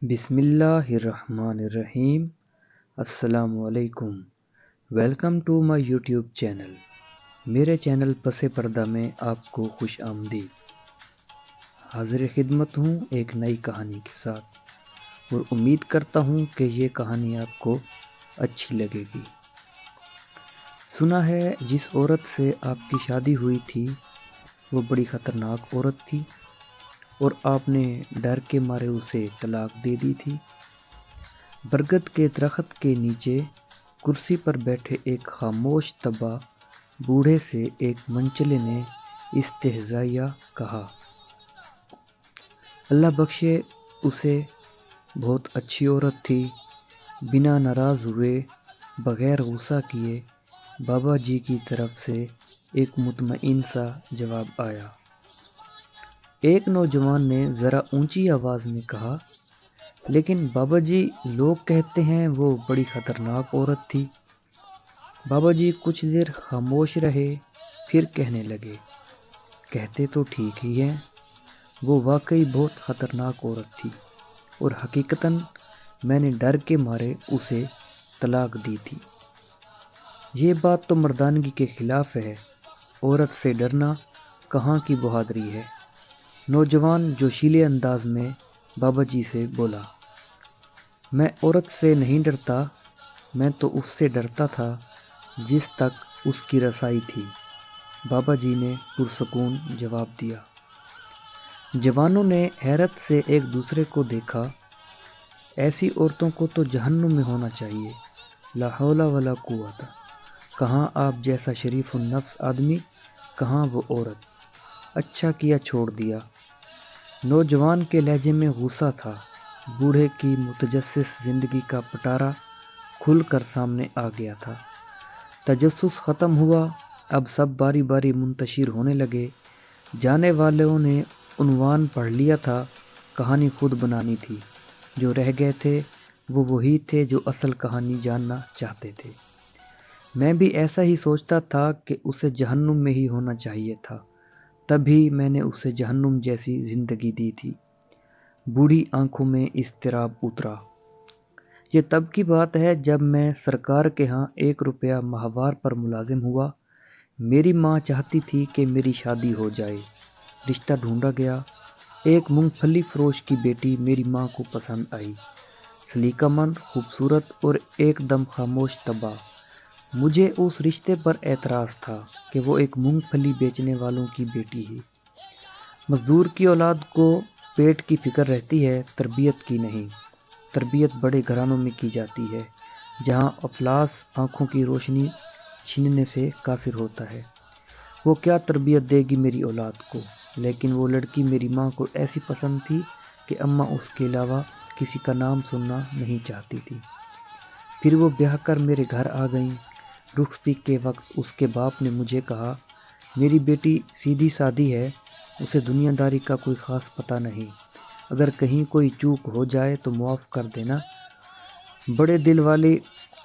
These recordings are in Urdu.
بسم اللہ الرحمن الرحیم۔ السلام علیکم۔ Welcome to my YouTube channel. میرے چینل پس پردہ میں آپ کو خوش آمدید۔ حاضر خدمت ہوں ایک نئی کہانی کے ساتھ، اور امید کرتا ہوں کہ یہ کہانی آپ کو اچھی لگے گی۔ سنا ہے جس عورت سے آپ کی شادی ہوئی تھی وہ بڑی خطرناک عورت تھی، اور آپ نے ڈر کے مارے اسے طلاق دے دی تھی۔ برگد کے درخت کے نیچے کرسی پر بیٹھے ایک خاموش طبع بوڑھے سے ایک منچلے نے استہزائیہ کہا، اللہ بخشے اسے، بہت اچھی عورت تھی۔ بنا ناراض ہوئے، بغیر غصہ کیے بابا جی کی طرف سے ایک مطمئن سا جواب آیا۔ ایک نوجوان نے ذرا اونچی آواز میں کہا، لیکن بابا جی لوگ کہتے ہیں وہ بڑی خطرناک عورت تھی۔ بابا جی کچھ دیر خاموش رہے، پھر کہنے لگے، کہتے تو ٹھیک ہی ہیں، وہ واقعی بہت خطرناک عورت تھی، اور حقیقتاً میں نے ڈر کے مارے اسے طلاق دی تھی۔ یہ بات تو مردانگی کے خلاف ہے، عورت سے ڈرنا کہاں کی بہادری ہے۔ نوجوان جوشیلے انداز میں بابا جی سے بولا، میں عورت سے نہیں ڈرتا، میں تو اس سے ڈرتا تھا جس تک اس کی رسائی تھی۔ بابا جی نے پرسکون جواب دیا۔ جوانوں نے حیرت سے ایک دوسرے کو دیکھا۔ ایسی عورتوں کو تو جہنم میں ہونا چاہیے، لا حول ولا قوت۔ کہاں آپ جیسا شریف النفس آدمی، کہاں وہ عورت۔ اچھا کیا چھوڑ دیا۔ نوجوان کے لہجے میں غصہ تھا۔ بوڑھے کی متجسس زندگی کا پٹارا کھل کر سامنے آ گیا تھا۔ تجسس ختم ہوا، اب سب باری باری منتشر ہونے لگے۔ جانے والوں نے عنوان پڑھ لیا تھا، کہانی خود بنانی تھی۔ جو رہ گئے تھے وہ وہی تھے جو اصل کہانی جاننا چاہتے تھے۔ میں بھی ایسا ہی سوچتا تھا کہ اسے جہنم میں ہی ہونا چاہیے تھا، تبھی میں نے اسے جہنم جیسی زندگی دی تھی۔ بوڑھی آنکھوں میں اضطراب اترا۔ یہ تب کی بات ہے جب میں سرکار کے ہاں 1 روپیہ ماہوار پر ملازم ہوا۔ میری ماں چاہتی تھی کہ میری شادی ہو جائے۔ رشتہ ڈھونڈا گیا۔ ایک مونگ پھلی فروش کی بیٹی میری ماں کو پسند آئی، سلیقہ مند، خوبصورت اور ایک دم خاموش طبع۔ مجھے اس رشتے پر اعتراض تھا کہ وہ ایک مونگ پھلی بیچنے والوں کی بیٹی ہے۔ مزدور کی اولاد کو پیٹ کی فکر رہتی ہے، تربیت کی نہیں۔ تربیت بڑے گھرانوں میں کی جاتی ہے، جہاں افلاس آنکھوں کی روشنی چھیننے سے قاصر ہوتا ہے۔ وہ کیا تربیت دے گی میری اولاد کو؟ لیکن وہ لڑکی میری ماں کو ایسی پسند تھی کہ اماں اس کے علاوہ کسی کا نام سننا نہیں چاہتی تھی۔ پھر وہ بیاہ کر میرے گھر آ گئیں۔ رخصتی کے وقت اس کے باپ نے مجھے کہا، میری بیٹی سیدھی سادھی ہے، اسے دنیا داری کا کوئی خاص پتہ نہیں، اگر کہیں کوئی چوک ہو جائے تو معاف کر دینا، بڑے دل والی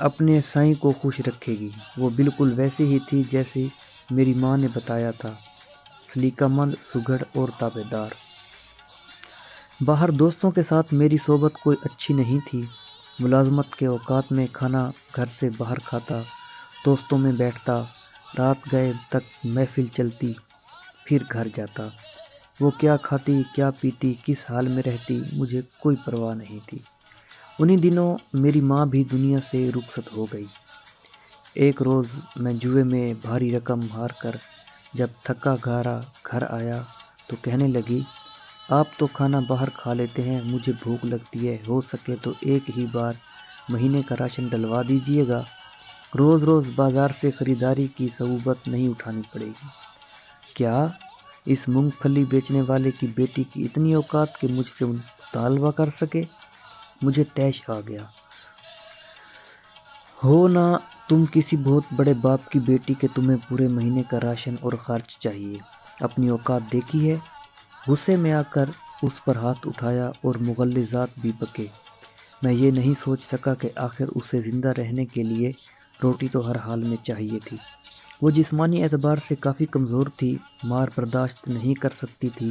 اپنے سائیں کو خوش رکھے گی۔ وہ بالکل ویسی ہی تھی جیسے میری ماں نے بتایا تھا، سلیقہ مند، سگڑ اور تابعدار۔ باہر دوستوں کے ساتھ میری صحبت کوئی اچھی نہیں تھی۔ ملازمت کے اوقات میں کھانا گھر سے باہر کھاتا، دوستوں میں بیٹھتا، رات گئے تک محفل چلتی، پھر گھر جاتا۔ وہ کیا کھاتی، کیا پیتی، کس حال میں رہتی، مجھے کوئی پرواہ نہیں تھی۔ انہی دنوں میری ماں بھی دنیا سے رخصت ہو گئی۔ ایک روز میں جوئے میں بھاری رقم ہار کر جب تھکا ہارا گھر آیا تو کہنے لگی، آپ تو کھانا باہر کھا لیتے ہیں، مجھے بھوک لگتی ہے، ہو سکے تو ایک ہی بار مہینے کا راشن ڈلوا دیجیے گا، روز روز بازار سے خریداری کی صعوبت نہیں اٹھانی پڑے گی۔ کیا اس مونگ پھلی بیچنے والے کی بیٹی کی اتنی اوقات کہ مجھ سے مطالبہ کر سکے؟ مجھے طیش آ گیا۔ ہو نہ تم کسی بہت بڑے باپ کی بیٹی کہ تمہیں پورے مہینے کا راشن اور خرچ چاہیے، اپنی اوقات دیکھی ہے؟ غصے میں آ کر اس پر ہاتھ اٹھایا اور مغلظات بھی بکے۔ میں یہ نہیں سوچ سکا کہ آخر اسے زندہ رہنے کے لیے روٹی تو ہر حال میں چاہیے تھی۔ وہ جسمانی اعتبار سے کافی کمزور تھی، مار برداشت نہیں کر سکتی تھی۔